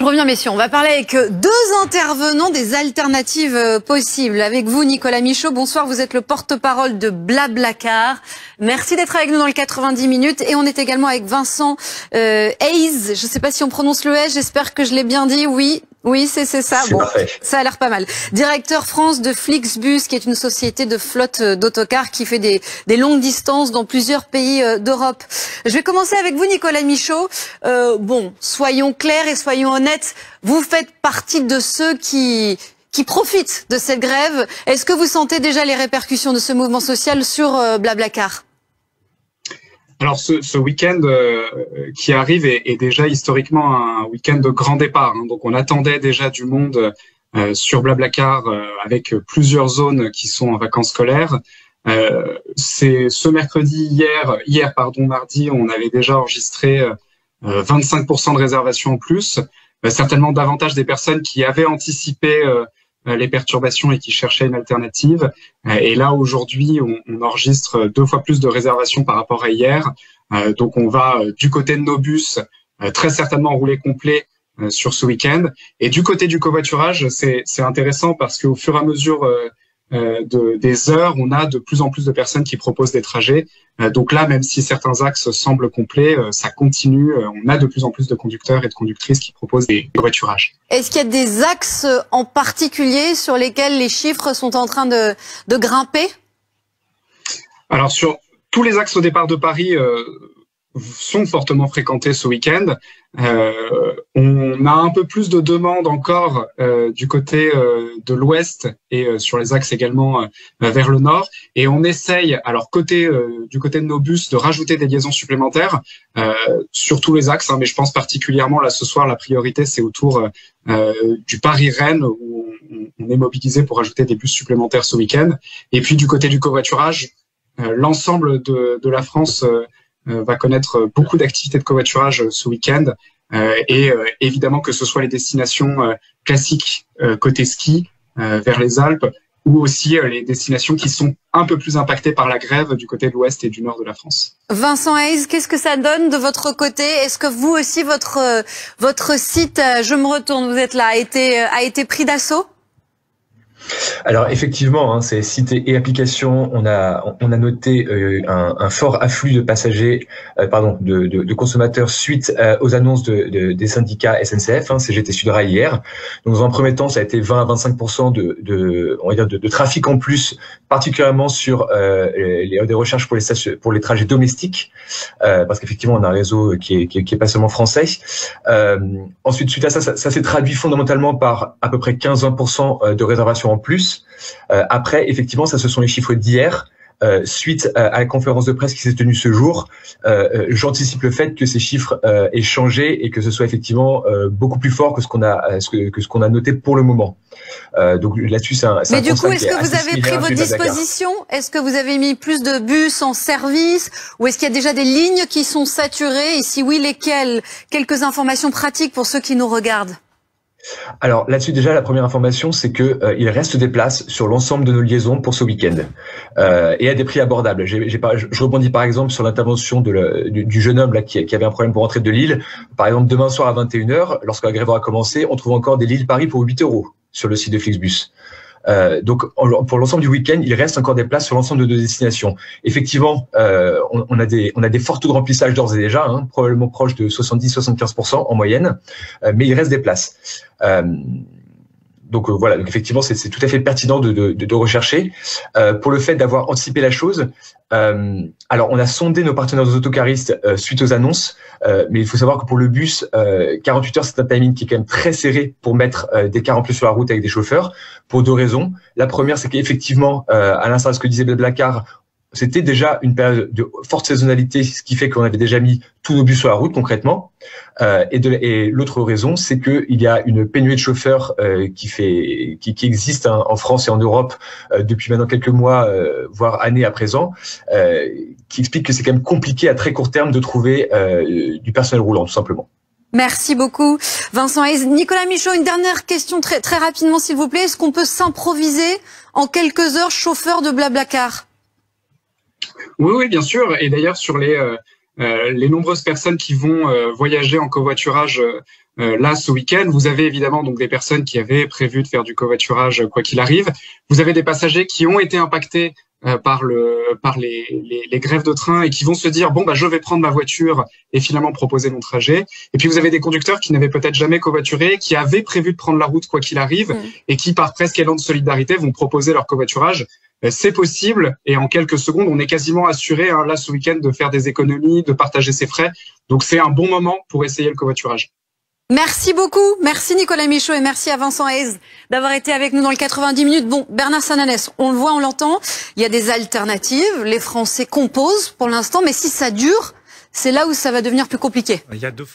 Je reviens, messieurs. On va parler avec deux intervenants des alternatives possibles. Avec vous, Nicolas Michaud. Bonsoir, vous êtes le porte-parole de Blablacar. Merci d'être avec nous dans le 90 minutes. Et on est également avec Vincent Hayes. Je ne sais pas si on prononce le S, j'espère que je l'ai bien dit. Oui, c'est ça. Bon, parfait. Ça a l'air pas mal. Directeur France de Flixbus, qui est une société de flotte d'autocars qui fait des longues distances dans plusieurs pays d'Europe. Je vais commencer avec vous, Nicolas Michaud. Soyons clairs et soyons honnêtes. Vous faites partie de ceux qui profitent de cette grève. Est-ce que vous sentez déjà les répercussions de ce mouvement social sur Blablacar ? Alors ce week-end qui arrive est déjà historiquement un week-end de grand départ. Donc on attendait déjà du monde sur Blablacar avec plusieurs zones qui sont en vacances scolaires. C'est ce mardi, on avait déjà enregistré 25% de réservations en plus. Certainement davantage des personnes qui avaient anticipé les perturbations et qui cherchaient une alternative. Et là, aujourd'hui, on enregistre 2 fois plus de réservations par rapport à hier. Donc, on va du côté de nos bus très certainement rouler complet sur ce week-end. Et du côté du covoiturage, c'est intéressant parce qu'au fur et à mesure des heures, on a de plus en plus de personnes qui proposent des trajets. Donc là, même si certains axes semblent complets, ça continue. On a de plus en plus de conducteurs et de conductrices qui proposent des covoiturages. Est-ce qu'il y a des axes en particulier sur lesquels les chiffres sont en train de grimper ? Alors sur tous les axes au départ de Paris sont fortement fréquentés ce week-end. On a un peu plus de demandes encore du côté de l'ouest et sur les axes également vers le nord. Et on essaye, alors du côté de nos bus, de rajouter des liaisons supplémentaires sur tous les axes. Mais je pense particulièrement là ce soir, la priorité c'est autour du Paris-Rennes où on est mobilisé pour rajouter des bus supplémentaires ce week-end. Et puis du côté du covoiturage, l'ensemble de la France va connaître beaucoup d'activités de covoiturage ce week-end et évidemment que ce soit les destinations classiques côté ski vers les Alpes ou aussi les destinations qui sont un peu plus impactées par la grève du côté de l'ouest et du nord de la France. Vincent Hayes, qu'est-ce que ça donne de votre côté ? Est-ce que vous aussi, votre site, je me retourne, vous êtes là, a été pris d'assaut ? Alors effectivement, c'est site et application. On a noté un fort afflux de passagers, de consommateurs suite aux annonces des syndicats SNCF, CGT Sudrail hier. Donc dans un premier temps, ça a été 20 à 25% de trafic en plus, particulièrement sur des recherches pour les trajets domestiques, parce qu'effectivement on a un réseau qui est pas seulement français. Ensuite, suite à ça s'est traduit fondamentalement par à peu près 15-20% de réservations en plus. Après, effectivement, ça ce sont les chiffres d'hier. Suite à la conférence de presse qui s'est tenue ce jour, j'anticipe le fait que ces chiffres aient changé et que ce soit effectivement beaucoup plus fort que ce qu'on a noté pour le moment. Donc là-dessus, c'est un Mais du coup, est-ce que vous avez pris vos dispositions ? Est-ce que vous avez mis plus de bus en service ? Ou est-ce qu'il y a déjà des lignes qui sont saturées ? Et si oui, lesquelles ? Quelques informations pratiques pour ceux qui nous regardent. Alors là-dessus déjà la première information c'est que il reste des places sur l'ensemble de nos liaisons pour ce week-end et à des prix abordables. Je rebondis par exemple sur l'intervention du jeune homme là qui avait un problème pour rentrer de Lille. Par exemple demain soir à 21h, lorsque la grève aura commencé, on trouve encore des Lille-Paris pour 8 € sur le site de Flixbus. Donc pour l'ensemble du week-end, il reste encore des places sur l'ensemble de nos destinations. Effectivement, on a des forts taux de remplissage d'ores et déjà, probablement proche de 70-75% en moyenne, mais il reste des places. Donc voilà, donc effectivement c'est tout à fait pertinent de rechercher. Pour le fait d'avoir anticipé la chose, alors on a sondé nos partenaires autocaristes suite aux annonces, mais il faut savoir que pour le bus, 48 heures c'est un timing qui est quand même très serré pour mettre des cars en plus sur la route avec des chauffeurs, pour 2 raisons. La première c'est qu'effectivement, à l'instar de ce que disait Blablacar, c'était déjà une période de forte saisonnalité, ce qui fait qu'on avait déjà mis tous nos bus sur la route concrètement. Et l'autre raison, c'est qu'il y a une pénurie de chauffeurs qui existe en France et en Europe depuis maintenant quelques mois, voire années à présent, qui explique que c'est quand même compliqué à très court terme de trouver du personnel roulant, tout simplement. Merci beaucoup, Vincent Hayes. Nicolas Michaud, une dernière question très, très rapidement, s'il vous plaît. Est-ce qu'on peut s'improviser en quelques heures chauffeur de Blablacar ? Oui, bien sûr. Et d'ailleurs, sur les les nombreuses personnes qui vont voyager en covoiturage là ce week-end. Vous avez évidemment donc des personnes qui avaient prévu de faire du covoiturage quoi qu'il arrive. Vous avez des passagers qui ont été impactés par les grèves de train et qui vont se dire bon bah je vais prendre ma voiture et finalement proposer mon trajet. Et puis vous avez des conducteurs qui n'avaient peut-être jamais covoituré, qui avaient prévu de prendre la route quoi qu'il arrive et qui par presque élan de solidarité vont proposer leur covoiturage. C'est possible et en quelques secondes on est quasiment assuré là ce week-end de faire des économies, de partager ses frais. Donc c'est un bon moment pour essayer le covoiturage. Merci beaucoup. Merci Nicolas Michaud et merci à Vincent Hayes d'avoir été avec nous dans le 90 minutes. Bon, Bernard Sananès, on le voit, on l'entend. Il y a des alternatives. Les Français composent pour l'instant, mais si ça dure, c'est là où ça va devenir plus compliqué. Il y a deux